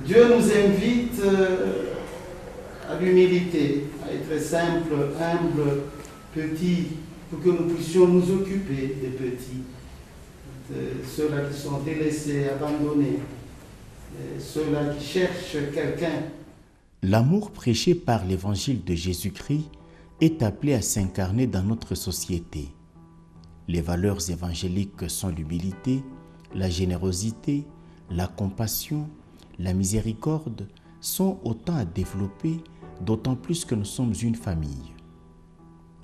Dieu nous invite à l'humilité, à être simple, humble, petit, pour que nous puissions nous occuper des petits, de ceux-là qui sont délaissés, abandonnés, ceux-là qui cherchent quelqu'un. L'amour prêché par l'évangile de Jésus-Christ est appelé à s'incarner dans notre société. Les valeurs évangéliques sont l'humilité, la générosité, la compassion, la miséricorde sont autant à développer, d'autant plus que nous sommes une famille.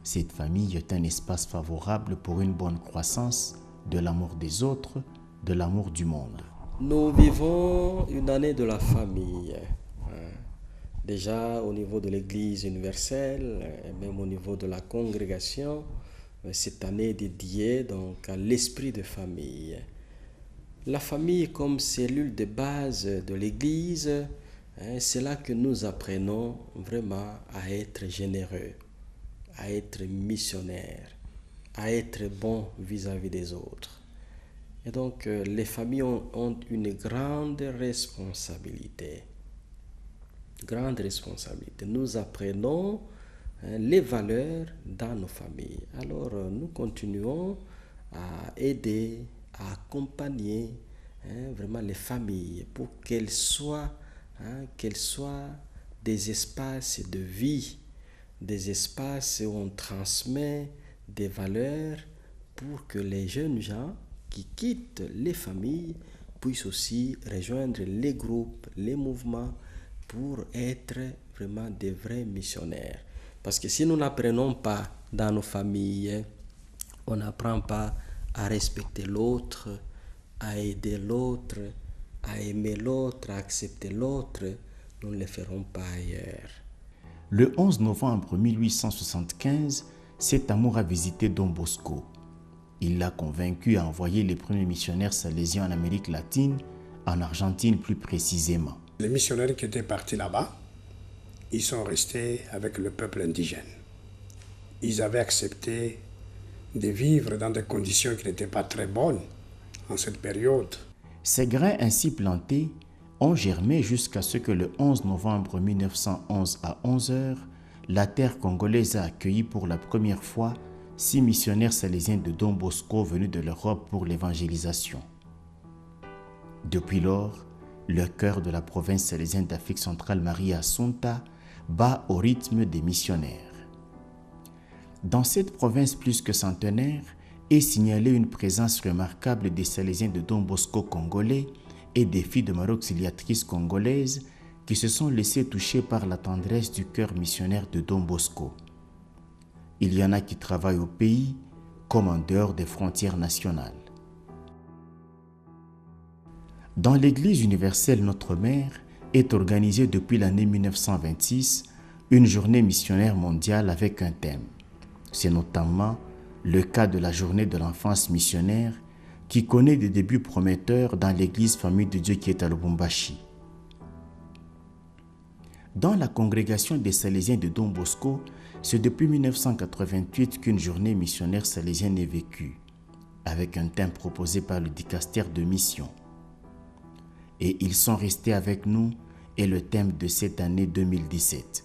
Cette famille est un espace favorable pour une bonne croissance de l'amour des autres, de l'amour du monde. Nous vivons une année de la famille. Déjà au niveau de l'Église universelle, et même au niveau de la congrégation, cette année est dédiée donc à l'esprit de famille. La famille comme cellule de base de l'Église, c'est là que nous apprenons vraiment à être généreux, à être missionnaires, à être bons vis-à-vis des autres. Et donc les familles ont une grande responsabilité. Grande responsabilité. Nous apprenons les valeurs dans nos familles. Alors nous continuons à aider, à accompagner vraiment les familles pour qu'elles soient des espaces de vie, des espaces où on transmet des valeurs pour que les jeunes gens qui quittent les familles puissent aussi rejoindre les groupes, les mouvements pour être vraiment des vrais missionnaires. Parce que si nous n'apprenons pas dans nos familles, on n'apprend pas à respecter l'autre, à aider l'autre, à aimer l'autre, à accepter l'autre, nous ne le ferons pas ailleurs. Le 11 novembre 1875, cet amour a visité Don Bosco. Il l'a convaincu à envoyer les premiers missionnaires salésiens en Amérique latine, en Argentine plus précisément. Les missionnaires qui étaient partis là-bas, ils sont restés avec le peuple indigène. Ils avaient accepté de vivre dans des conditions qui n'étaient pas très bonnes en cette période. Ces grains ainsi plantés ont germé jusqu'à ce que le 11 novembre 1911 à 11h, la terre congolaise a accueilli pour la première fois 6 missionnaires salésiens de Don Bosco venus de l'Europe pour l'évangélisation. Depuis lors, le cœur de la province salésienne d'Afrique centrale, Maria Assunta, bat au rythme des missionnaires. Dans cette province plus que centenaire est signalée une présence remarquable des salésiens de Don Bosco congolais et des filles de Marie Auxiliatrice congolaises qui se sont laissées toucher par la tendresse du cœur missionnaire de Don Bosco. Il y en a qui travaillent au pays comme en dehors des frontières nationales. Dans l'Église universelle Notre-Mère est organisée depuis l'année 1926 une journée missionnaire mondiale avec un thème. C'est notamment le cas de la journée de l'enfance missionnaire qui connaît des débuts prometteurs dans l'Église Famille de Dieu qui est à Lubumbashi. Dans la congrégation des Salésiens de Don Bosco, c'est depuis 1988 qu'une journée missionnaire salésienne est vécue, avec un thème proposé par le dicastère de mission. Et ils sont restés avec nous et le thème de cette année 2017.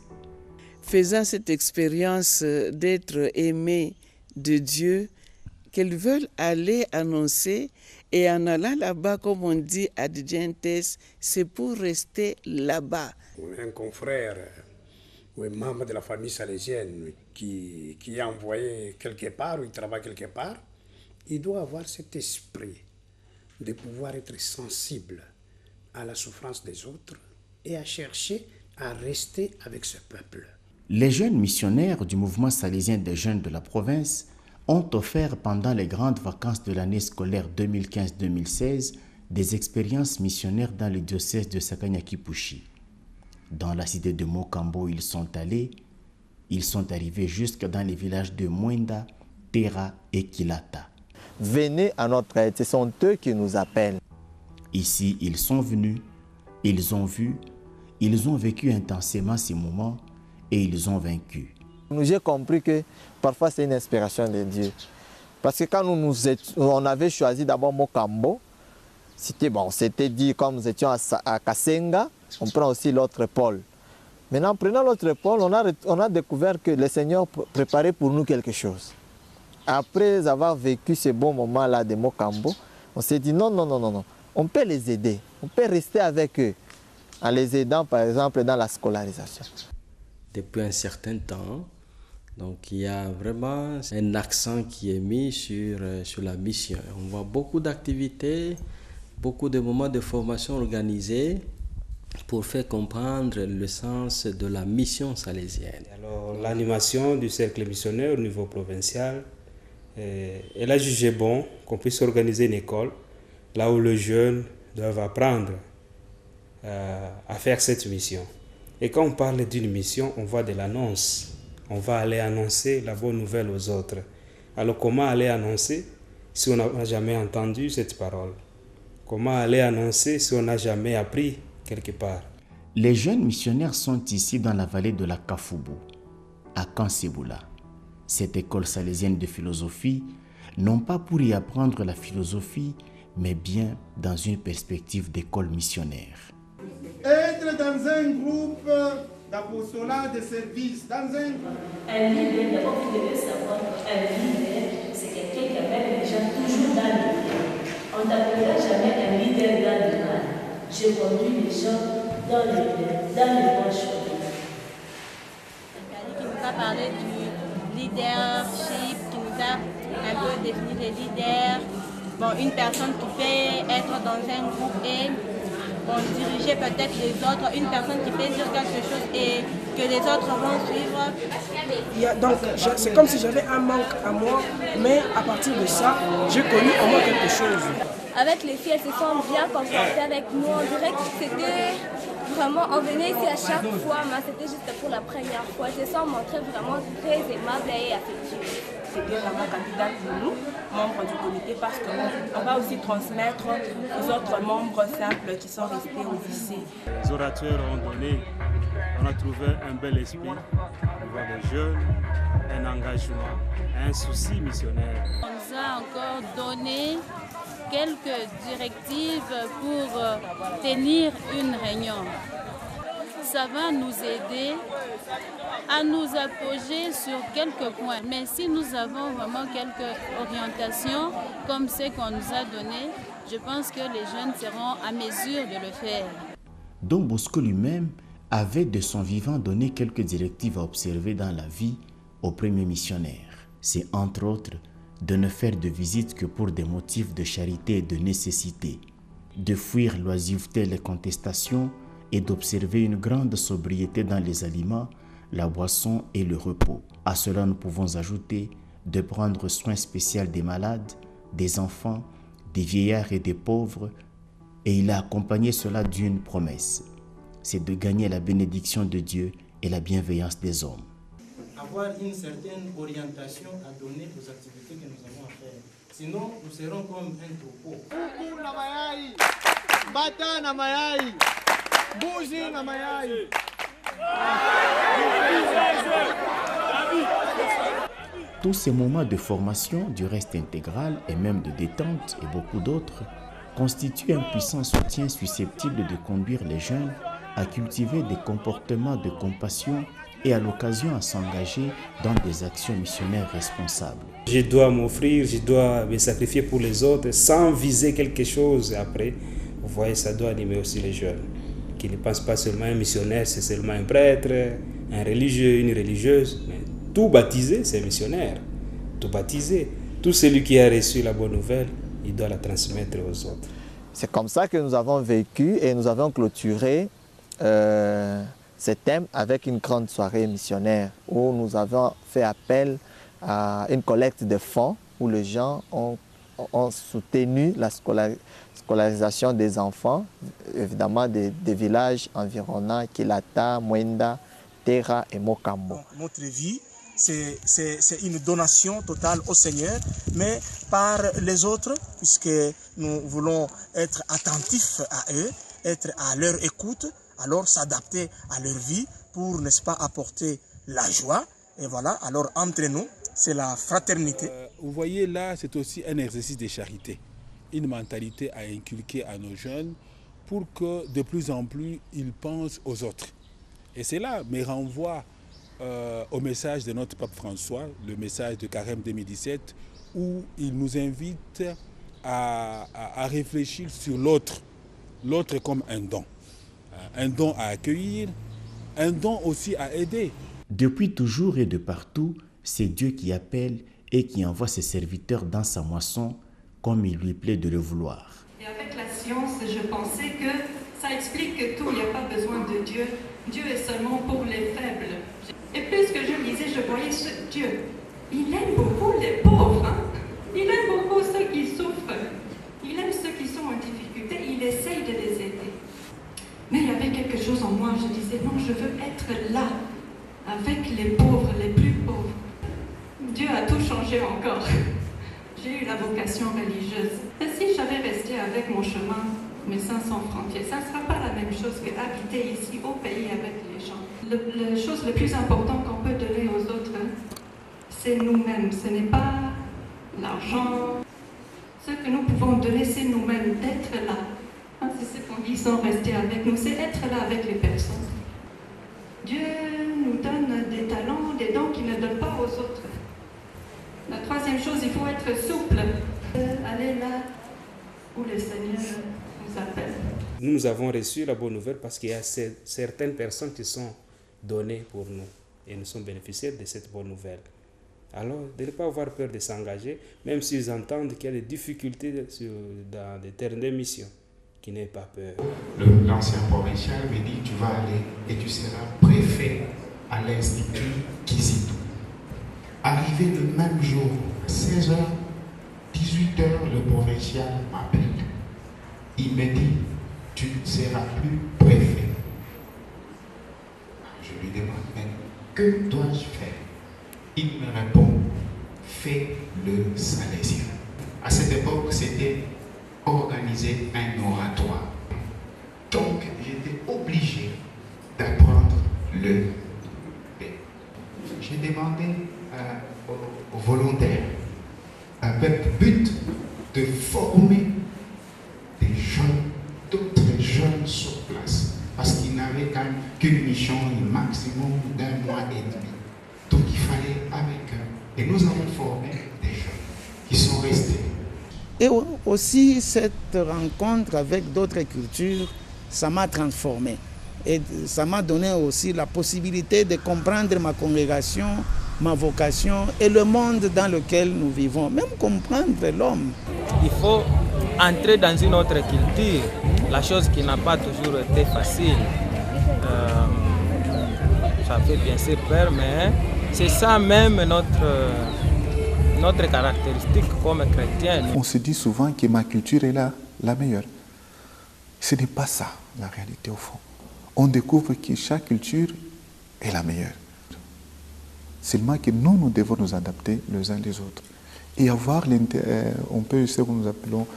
Faisant cette expérience d'être aimés de Dieu, qu'elles veulent aller annoncer, et en allant là-bas, comme on dit à Dientes, c'est pour rester là-bas. Un confrère ou un membre de la famille salésienne qui est envoyé quelque part ou il travaille quelque part, il doit avoir cet esprit de pouvoir être sensible à la souffrance des autres et à chercher à rester avec ce peuple. Les jeunes missionnaires du mouvement salésien des jeunes de la province ont offert pendant les grandes vacances de l'année scolaire 2015-2016 des expériences missionnaires dans le diocèse de Sakanya-Kipushi. Dans la cité de Mokambo, ils sont arrivés jusque dans les villages de Mwenda, Tera et Kilata. Venez à notre aide, ce sont eux qui nous appellent. Ici, ils sont venus, ils ont vu, ils ont vécu intensément ces moments et ils ont vaincu. J'ai compris que parfois c'est une inspiration de Dieu. Parce que quand on avait choisi d'abord Mokambo, c'était bon, c'était dit comme nous étions à Kasenga, on prend aussi l'autre pôle. Maintenant, en prenant l'autre pôle, on a découvert que le Seigneur préparait pour nous quelque chose. Après avoir vécu ce bon moment-là de Mokambo, on s'est dit non, on peut les aider, on peut rester avec eux, en les aidant par exemple dans la scolarisation. Depuis un certain temps, donc il y a vraiment un accent qui est mis sur la mission. On voit beaucoup d'activités, beaucoup de moments de formation organisés pour faire comprendre le sens de la mission salésienne. Alors l'animation du cercle missionnaire au niveau provincial, elle a jugé bon qu'on puisse organiser une école là où les jeunes doivent apprendre à faire cette mission. Et quand on parle d'une mission, on voit de l'annonce. On va aller annoncer la bonne nouvelle aux autres. Alors comment aller annoncer si on n'a jamais entendu cette parole? Comment aller annoncer si on n'a jamais appris quelque part? Les jeunes missionnaires sont ici dans la vallée de la Kafoubou, à Kanseboula. Cette école salésienne de philosophie, non pas pour y apprendre la philosophie, mais bien dans une perspective d'école missionnaire. Être dans un groupe d'apostolat de service, dans un groupe. Un leader, d'abord vous devez savoir, un leader, c'est quelqu'un qui amène les gens toujours dans le bien. On n'appellera jamais un leader dans le mal. Je conduis les gens dans le bon chemin. Qui nous a parlé du leadership, qui nous a un peu défini les leaders. Bon, une personne qui peut être dans un groupe et diriger peut-être les autres, une personne qui peut dire quelque chose et que les autres vont suivre. Donc c'est comme si j'avais un manque à moi, mais à partir de ça, j'ai connu au moins quelque chose. Avec les filles, elles se sont bien comportées avec nous. On dirait que c'était vraiment, on venait ici à chaque fois, mais c'était juste pour la première fois. Elles se sont montrées vraiment très aimables et affectives. C'est bien vraiment candidat pour nous, membres du comité, parce qu'on va aussi transmettre aux autres membres simples qui sont restés au lycée. Les orateurs ont donné, on a trouvé un bel esprit, on voit des jeunes, un engagement, un souci missionnaire. On nous a encore donné quelques directives pour tenir une réunion. Ça va nous aider à nous appuyer sur quelques points. Mais si nous avons vraiment quelques orientations comme ce qu'on nous a donné, je pense que les jeunes seront à mesure de le faire. Don Bosco lui-même avait de son vivant donné quelques directives à observer dans la vie aux premiers missionnaires. C'est entre autres de ne faire de visite que pour des motifs de charité et de nécessité, de fuir l'oisiveté et les contestations et d'observer une grande sobriété dans les aliments, la boisson et le repos. À cela, nous pouvons ajouter de prendre soin spécial des malades, des enfants, des vieillards et des pauvres, et il a accompagné cela d'une promesse, c'est de gagner la bénédiction de Dieu et la bienveillance des hommes. Avoir une certaine orientation à donner aux activités que nous avons à faire. Sinon, nous serons comme un troupeau. Tous ces moments de formation, du reste intégral et même de détente et beaucoup d'autres, constituent un puissant soutien susceptible de conduire les jeunes à cultiver des comportements de compassion et à l'occasion à s'engager dans des actions missionnaires responsables. Je dois m'offrir, je dois me sacrifier pour les autres sans viser quelque chose après. Vous voyez, ça doit animer aussi les jeunes, qui ne pensent pas seulement un missionnaire, c'est seulement un prêtre, un religieux, une religieuse. Mais tout baptisé, c'est un missionnaire. Tout baptisé. Tout celui qui a reçu la bonne nouvelle, il doit la transmettre aux autres. C'est comme ça que nous avons vécu et nous avons clôturé ce thème avec une grande soirée missionnaire où nous avons fait appel à une collecte de fonds où les gens ont soutenu la scolarisation des enfants, évidemment des villages environnants, Kilata, Mwenda, Terra et Mokambo. Notre vie, c'est une donation totale au Seigneur, mais par les autres, puisque nous voulons être attentifs à eux, être à leur écoute, alors s'adapter à leur vie pour, n'est-ce pas, apporter la joie. Et voilà, alors entre nous, c'est la fraternité. Vous voyez là, c'est aussi un exercice de charité, une mentalité à inculquer à nos jeunes pour que de plus en plus ils pensent aux autres. Et cela me renvoie au message de notre pape François, le message de Carême 2017, où il nous invite à réfléchir sur l'autre comme un don à accueillir, un don aussi à aider. Depuis toujours et de partout, c'est Dieu qui appelle et qui envoie ses serviteurs dans sa moisson comme il lui plaît de le vouloir. Et avec la science, je pensais que ça explique que tout, il n'y a pas besoin de Dieu. Dieu est seulement pour les faibles. Et plus que je lisais, je voyais ce Dieu. Il aime beaucoup les pauvres. Hein? Il aime beaucoup ceux qui souffrent. Il aime ceux qui sont en difficulté. Il essaye de les aider. Mais il y avait quelque chose en moi. Je disais, non, je veux être là, avec les pauvres, les plus pauvres. Dieu a tout changé encore. J'ai eu la vocation religieuse. Et si j'avais resté avec mon chemin, mes 500 frontières, ça ne sera pas la même chose qu'habiter ici au pays avec les gens. La chose la plus importante qu'on peut donner aux autres, c'est nous-mêmes. Ce n'est pas l'argent. Ce que nous pouvons donner, c'est nous-mêmes, d'être là. C'est ce qu'on dit sans rester avec nous, c'est être là avec les personnes. Dieu nous donne des talents, des dons qu'il ne donne pas aux autres. La troisième chose, il faut être souple. Aller là où le Seigneur nous appelle. Nous avons reçu la bonne nouvelle parce qu'il y a certaines personnes qui sont données pour nous et nous sommes bénéficiaires de cette bonne nouvelle. Alors, de ne pas avoir peur de s'engager, même s'ils entendent qu'il y a des difficultés dans des terrains de mission, qui n'aient pas peur. L'ancien provincial me dit, tu vas aller et tu seras préfet à l'Institut Kizito. Arrivé le même jour, 16h, 18h, le provincial m'appelle. Il me dit, tu ne seras plus préfet. Je lui demande, mais que dois-je faire? Il me répond, fais le salésien. À cette époque, c'était organiser un oratoire. Donc, j'étais obligé d'apprendre le B. J'ai demandé aux volontaires, avec but de former des jeunes, d'autres jeunes sur place, parce qu'ils n'avaient qu'une mission, un maximum d'1 mois et demi. Donc il fallait avec eux. Et nous avons formé des jeunes qui sont restés. Et aussi cette rencontre avec d'autres cultures, ça m'a transformé. Et ça m'a donné aussi la possibilité de comprendre ma congrégation, ma vocation et le monde dans lequel nous vivons, même comprendre l'homme. Il faut entrer dans une autre culture, la chose qui n'a pas toujours été facile. Ça fait bien sûr peur, mais c'est ça même notre caractéristique comme chrétien. On se dit souvent que ma culture est la meilleure. Ce n'est pas ça la réalité au fond. On découvre que chaque culture est la meilleure. Seulement que nous devons nous adapter les uns les autres. Et avoir, on peut ce que nous appelons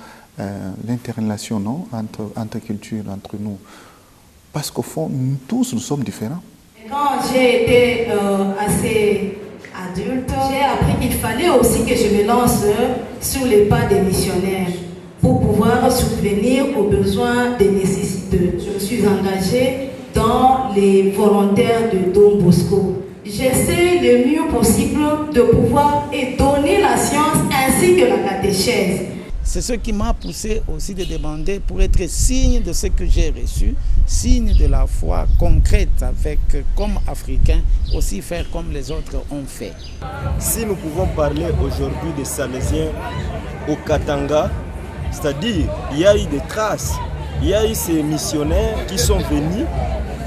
l'interrelation entre cultures, entre nous. Parce qu'au fond, tous nous sommes différents. Quand j'ai été assez adulte, j'ai appris qu'il fallait aussi que je me lance sur les pas des missionnaires pour pouvoir subvenir aux besoins des nécessiteux. Je me suis engagée dans les volontaires de Don Bosco. J'essaie le mieux possible de pouvoir et donner la science ainsi que la catéchèse. C'est ce qui m'a poussé aussi de demander pour être signe de ce que j'ai reçu, signe de la foi concrète avec, comme Africains, aussi faire comme les autres ont fait. Si nous pouvons parler aujourd'hui des Salésiens au Katanga, c'est-à-dire il y a eu des traces, il y a eu ces missionnaires qui sont venus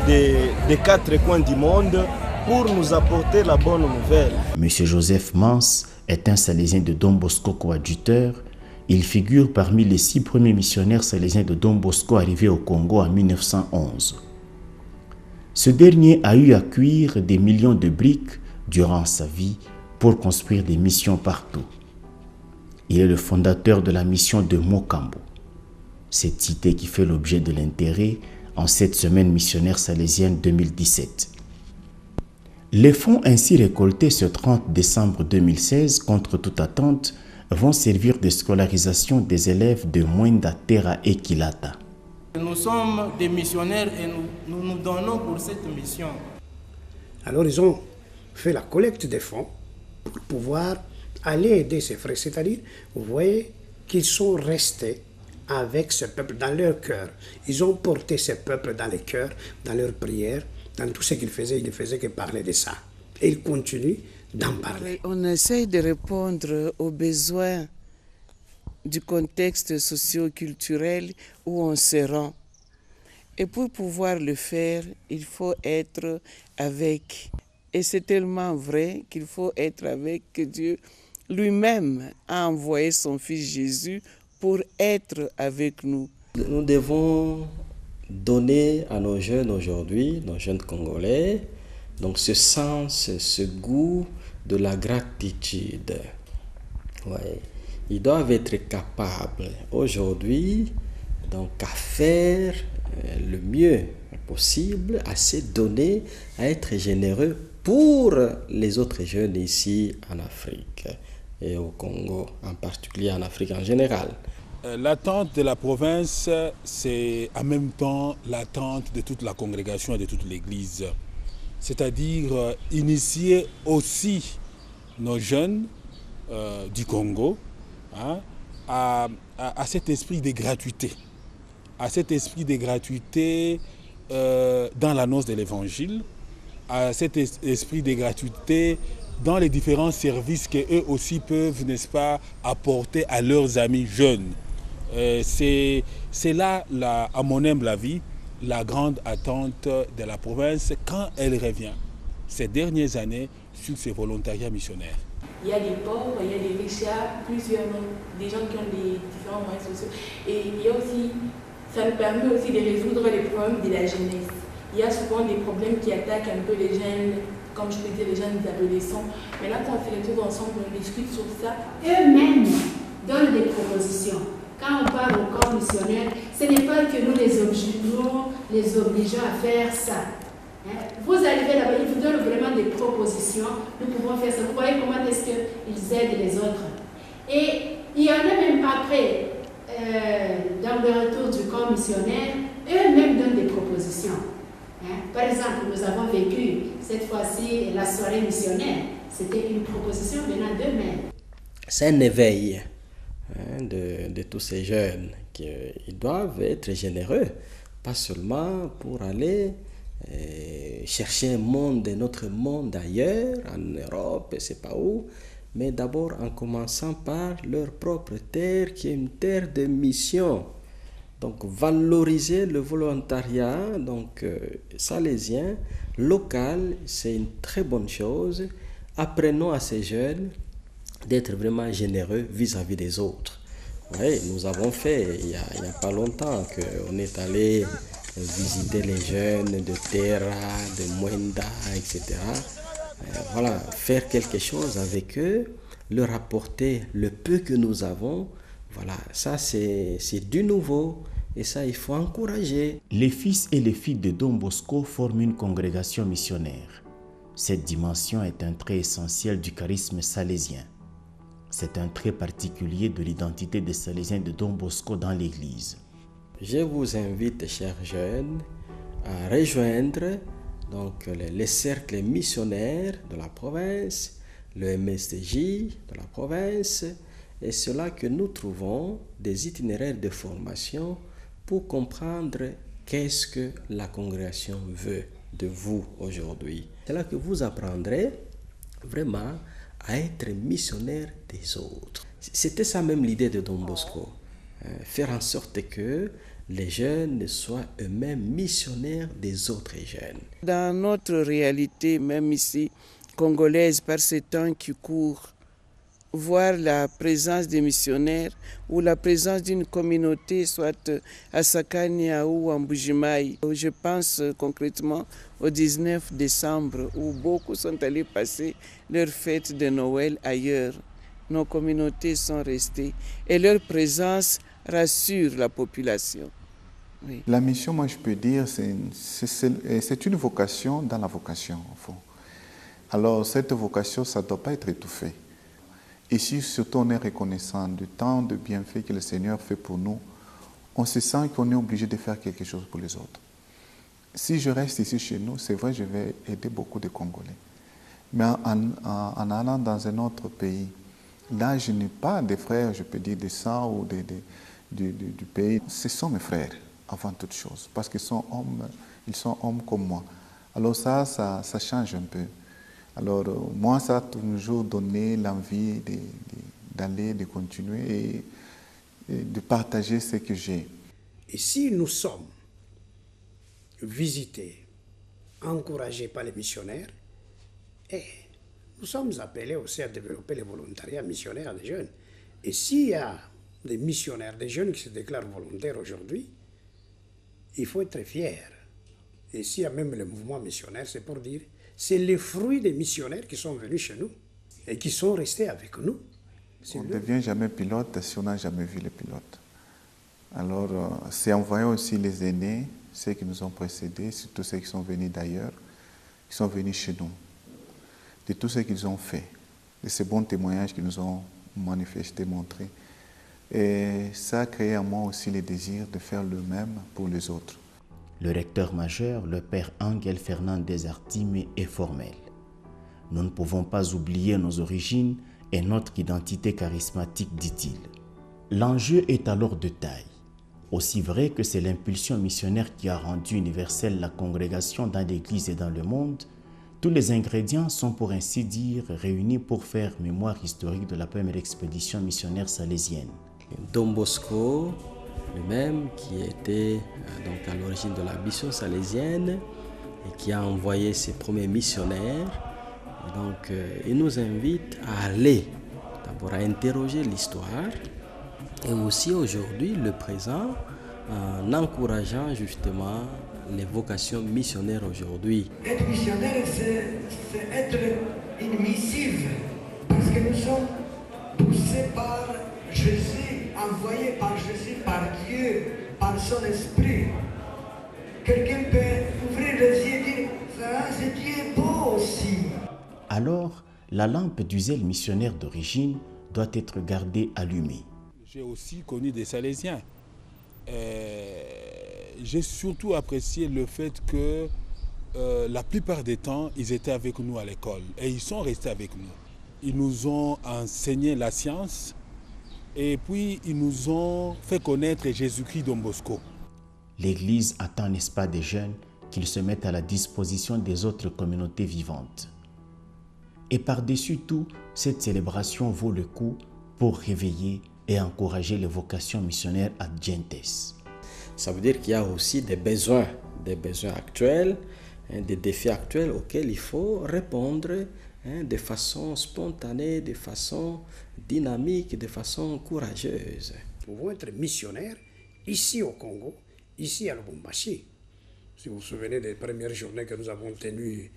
des 4 coins du monde pour nous apporter la bonne nouvelle. Monsieur Joseph Mans est un Salésien de Don Bosco coadjuteur. Il figure parmi les 6 premiers missionnaires salésiens de Don Bosco arrivés au Congo en 1911. Ce dernier a eu à cuire des millions de briques durant sa vie pour construire des missions partout. Il est le fondateur de la mission de Mokambo, cette cité qui fait l'objet de l'intérêt en cette semaine missionnaire salésienne 2017. Les fonds ainsi récoltés ce 30 décembre 2016, contre toute attente, vont servir de scolarisation des élèves de Mwenda, Terra et Kilata. Nous sommes des missionnaires et nous nous donnons pour cette mission. Alors ils ont fait la collecte des fonds pour pouvoir aller aider ces frères. C'est-à-dire, vous voyez qu'ils sont restés avec ce peuple dans leur cœur. Ils ont porté ce peuple dans les cœurs, dans leurs prières, dans tout ce qu'ils faisaient. Ils ne faisaient que parler de ça. Et ils continuent d'en parler. On essaye de répondre aux besoins du contexte socio-culturel où on se rend. Et pour pouvoir le faire, il faut être avec. Et c'est tellement vrai qu'il faut être avec, que Dieu lui-même a envoyé son Fils Jésus pour être avec nous. Nous devons donner à nos jeunes aujourd'hui, nos jeunes Congolais, donc ce sens, ce goût de la gratitude. Ouais. Ils doivent être capables aujourd'hui donc à faire le mieux possible, à se donner, à être généreux pour les autres jeunes ici en Afrique et au Congo, en particulier en Afrique en général. L'attente de la province, c'est en même temps l'attente de toute la congrégation et de toute l'Église. C'est-à-dire initier aussi nos jeunes du Congo à cet esprit de gratuité. À cet esprit de gratuité dans l'annonce de l'Évangile, à cet esprit de gratuité dans les différents services qu'eux aussi peuvent, n'est-ce pas, apporter à leurs amis jeunes. C'est là, à mon humble avis, la grande attente de la province quand elle revient ces dernières années sur ces volontariats missionnaires. Il y a des pauvres, il y a des riches, il y a plusieurs, des gens qui ont des différents moyens sociaux. Et il y a aussi, ça nous permet aussi de résoudre les problèmes de la jeunesse. Il y a souvent des problèmes qui attaquent un peu les jeunes, comme je peux dire, les jeunes adolescents. Mais là, quand on fait les tours ensemble, on discute sur ça. Eux-mêmes donnent des propositions. Quand on parle au corps missionnaire, ce n'est pas que nous les obligeons à faire ça. Vous arrivez là-bas, ils vous donnent vraiment des propositions. Nous pouvons faire ça. Vous voyez comment est-ce qu'ils aident les autres. Et il y en a même après, dans le retour du corps missionnaire, eux-mêmes donnent des propositions. Par exemple, nous avons vécu cette fois-ci la soirée missionnaire. C'était une proposition venant d'eux-mêmes. C'est un éveil de tous ces jeunes qui ils doivent être généreux, pas seulement pour aller chercher notre monde ailleurs, en Europe, je ne sais pas où, mais d'abord en commençant par leur propre terre, qui est une terre de mission. Donc valoriser le volontariat salésien, local, c'est une très bonne chose. Apprenons à ces jeunes d'être vraiment généreux vis-à-vis des autres. Oui, nous avons fait, il n'y a pas longtemps, qu'on est allé visiter les jeunes de Terra, de Mwenda, etc. Voilà, faire quelque chose avec eux, leur apporter le peu que nous avons. Voilà, ça c'est du nouveau et ça il faut encourager. Les fils et les filles de Don Bosco forment une congrégation missionnaire. Cette dimension est un trait essentiel du charisme salésien. C'est un trait particulier de l'identité des Salésiens de Don Bosco dans l'Église. Je vous invite, chers jeunes, à rejoindre les cercles missionnaires de la province, le MSTJ de la province, et c'est là que nous trouvons des itinéraires de formation pour comprendre qu'est-ce que la congrégation veut de vous aujourd'hui. C'est là que vous apprendrez vraiment à être missionnaire des autres. C'était ça même l'idée de Don Bosco, faire en sorte que les jeunes soient eux-mêmes missionnaires des autres jeunes. Dans notre réalité, même ici, congolaise, par ces temps qui courent, voir la présence des missionnaires ou la présence d'une communauté, soit à Sakania ou en Bujimaï. Je pense concrètement au 19 décembre où beaucoup sont allés passer leur fête de Noël ailleurs. Nos communautés sont restées et leur présence rassure la population. Oui. La mission, moi je peux dire, c'est une vocation dans la vocation, au fond. Alors cette vocation, ça ne doit pas être étouffé. Ici, surtout, on est reconnaissant du temps de bienfaits que le Seigneur fait pour nous. On se sent qu'on est obligé de faire quelque chose pour les autres. Si je reste ici chez nous, c'est vrai, je vais aider beaucoup de Congolais. Mais en allant dans un autre pays, là, je n'ai pas de frères, je peux dire, de sang ou du pays. Ce sont mes frères, avant toute chose, parce qu'ils sont hommes comme moi. Alors ça change un peu. Alors moi, ça a toujours donné l'envie d'aller, de continuer et de partager ce que j'ai. Et si nous sommes visités, encouragés par les missionnaires, nous sommes appelés aussi à développer le volontariat missionnaire des jeunes. Et s'il y a des missionnaires, des jeunes qui se déclarent volontaires aujourd'hui, il faut être fier. Et s'il y a même le mouvement missionnaire, c'est pour dire, c'est les fruits des missionnaires qui sont venus chez nous et qui sont restés avec nous. On ne devient jamais pilote si on n'a jamais vu les pilotes. Alors, c'est en voyant aussi les aînés, ceux qui nous ont précédés, surtout ceux qui sont venus d'ailleurs, qui sont venus chez nous, de tout ce qu'ils ont fait, de ces bons témoignages qu'ils nous ont manifestés, montrés. Et ça a créé en moi aussi le désir de faire le même pour les autres. Le recteur majeur, le père Angel Fernandez Artime, est formel. Nous ne pouvons pas oublier nos origines et notre identité charismatique, dit-il. L'enjeu est alors de taille. Aussi vrai que c'est l'impulsion missionnaire qui a rendu universelle la congrégation dans l'Église et dans le monde, tous les ingrédients sont pour ainsi dire réunis pour faire mémoire historique de la première expédition missionnaire salésienne. Don Bosco, lui-même, qui était donc à l'origine de la mission salésienne et qui a envoyé ses premiers missionnaires. Donc, il nous invite à aller, d'abord à interroger l'histoire et aussi aujourd'hui le présent en encourageant justement les vocations missionnaires aujourd'hui. Être missionnaire, c'est être une missive parce que nous sommes poussés par Jésus, envoyés par Jésus, par Dieu, par son esprit. Quelqu'un peut ouvrir les yeux et dire ah, c'est Dieu beau aussi. Alors, la lampe du zèle missionnaire d'origine doit être gardée allumée. J'ai aussi connu des Salésiens. J'ai surtout apprécié le fait que la plupart des temps, ils étaient avec nous à l'école et ils sont restés avec nous. Ils nous ont enseigné la science et puis ils nous ont fait connaître Jésus-Christ Don Bosco. L'Église attend, n'est-ce pas, des jeunes qu'ils se mettent à la disposition des autres communautés vivantes. Et par-dessus tout, cette célébration vaut le coup pour réveiller et encourager les vocations missionnaires adyentes. Ça veut dire qu'il y a aussi des besoins actuels, des défis actuels auxquels il faut répondre de façon spontanée, de façon dynamique, de façon courageuse. Nous pouvons être missionnaires ici au Congo, ici à Lubumbashi. Si vous vous souvenez des premières journées que nous avons tenues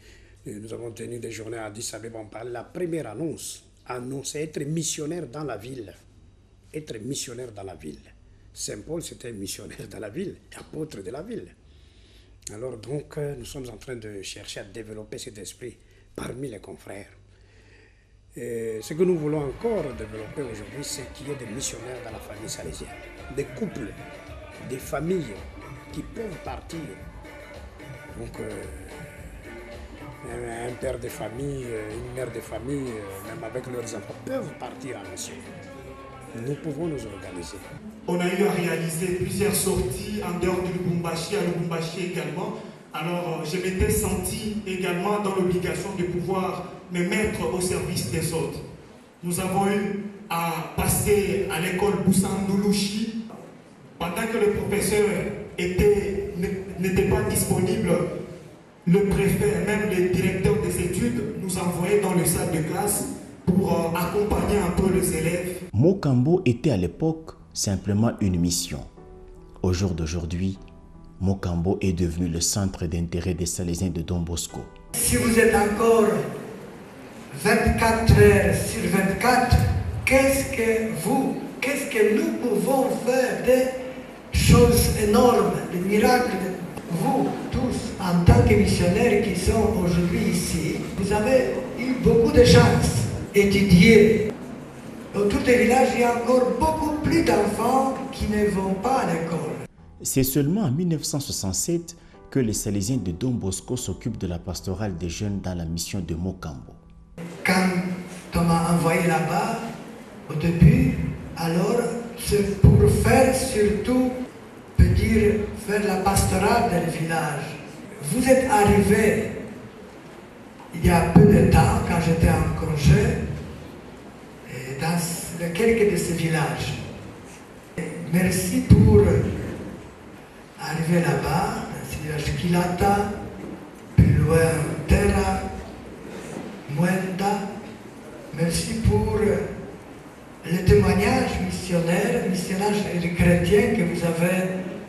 des journées à Addis Abeba, on parle, la première annonce annonçait être missionnaire dans la ville. Être missionnaire dans la ville. Saint Paul, c'était missionnaire dans la ville, apôtre de la ville. Alors donc, nous sommes en train de chercher à développer cet esprit parmi les confrères. Et ce que nous voulons encore développer aujourd'hui, c'est qu'il y ait des missionnaires dans la famille salésienne, des couples, des familles qui peuvent partir. Donc, un père de famille, une mère de famille, même avec leurs enfants, peuvent partir en mission. Nous pouvons nous organiser. On a eu à réaliser plusieurs sorties en dehors de Lubumbashi, à Lubumbashi également. Alors, je m'étais senti également dans l'obligation de pouvoir me mettre au service des autres. Nous avons eu à passer à l'école Boussandoulouchi. Pendant que le professeur n'était pas disponible, le préfet, même le directeur des études, nous envoyait dans le salle de classe pour accompagner un peu les élèves. Mokambo était à l'époque simplement une mission. Au jour d'aujourd'hui, Mokambo est devenu le centre d'intérêt des Salésiens de Don Bosco. Si vous êtes encore 24 heures sur 24, qu'est-ce que nous pouvons faire des choses énormes, des miracles, vous tous en tant que missionnaires qui sont aujourd'hui ici, vous avez eu beaucoup de chance d'étudier. Autour des villages, il y a encore beaucoup plus d'enfants qui ne vont pas à l'école. C'est seulement en 1967 que les Salésiens de Don Bosco s'occupent de la pastorale des jeunes dans la mission de Mokambo. Quand on m'a envoyé là-bas, au début, alors c'est pour faire surtout, peut dire, faire la pastorale dans le village. Vous êtes arrivé il y a peu de temps, quand j'étais en congé, dans quelques de ces villages. Merci pour arriver là-bas, dans ce village Kilata, plus loin Terra, Muenda. Merci pour le témoignage missionnaire et chrétien que vous avez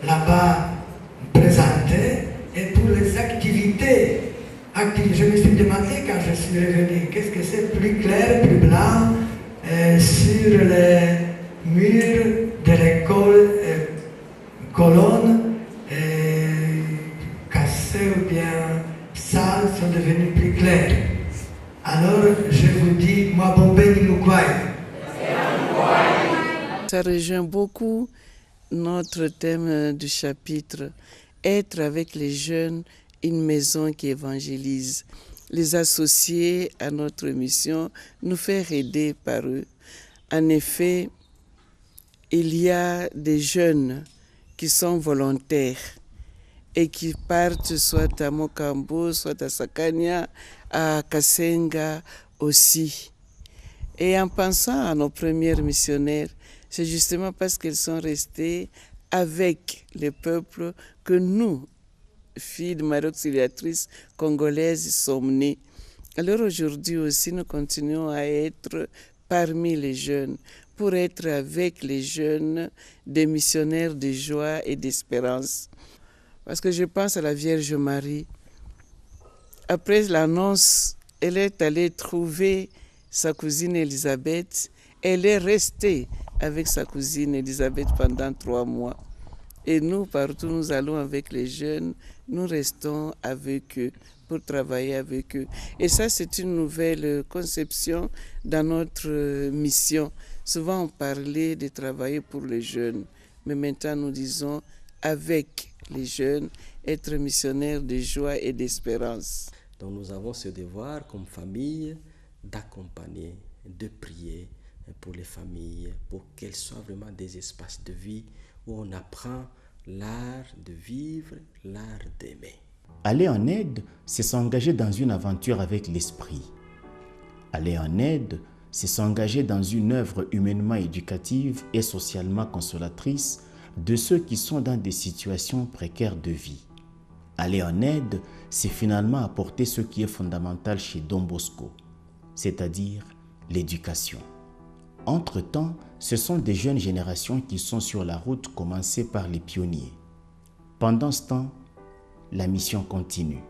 là-bas présenté et pour les activités. Je me suis demandé quand je suis revenu, qu'est-ce que c'est plus clair, plus blanc sur les murs de l'école, colonnes cassées ou bien sales sont devenues plus claires. Alors je vous dis, moi Bombé Nimoukwai. Ça rejoint beaucoup notre thème du chapitre, être avec les jeunes, une maison qui évangélise, les associer à notre mission, nous faire aider par eux. En effet, il y a des jeunes qui sont volontaires et qui partent soit à Mokambo, soit à Sakania, à Kasenga aussi. Et en pensant à nos premières missionnaires, c'est justement parce qu'elles sont restées avec le peuple que nous, filles de Marie Auxiliatrice congolaises, sommes nées. Alors aujourd'hui aussi, nous continuons à être parmi les jeunes, pour être avec les jeunes des missionnaires de joie et d'espérance. Parce que je pense à la Vierge Marie. Après l'annonce, elle est allée trouver sa cousine Élisabeth. Elle est restée avec sa cousine Élisabeth pendant 3 mois. Et nous, partout, nous allons avec les jeunes, nous restons avec eux pour travailler avec eux. Et ça, c'est une nouvelle conception dans notre mission. Souvent, on parlait de travailler pour les jeunes, mais maintenant, nous disons avec les jeunes, être missionnaire de joie et d'espérance. Donc nous avons ce devoir comme famille d'accompagner, de prier pour les familles, pour qu'elles soient vraiment des espaces de vie où on apprend l'art de vivre, l'art d'aimer. Aller en aide, c'est s'engager dans une aventure avec l'esprit. Aller en aide, c'est s'engager dans une œuvre humainement éducative et socialement consolatrice de ceux qui sont dans des situations précaires de vie. Aller en aide, c'est finalement apporter ce qui est fondamental chez Don Bosco, c'est-à-dire l'éducation. Entre-temps, ce sont des jeunes générations qui sont sur la route commencée par les pionniers. Pendant ce temps, la mission continue.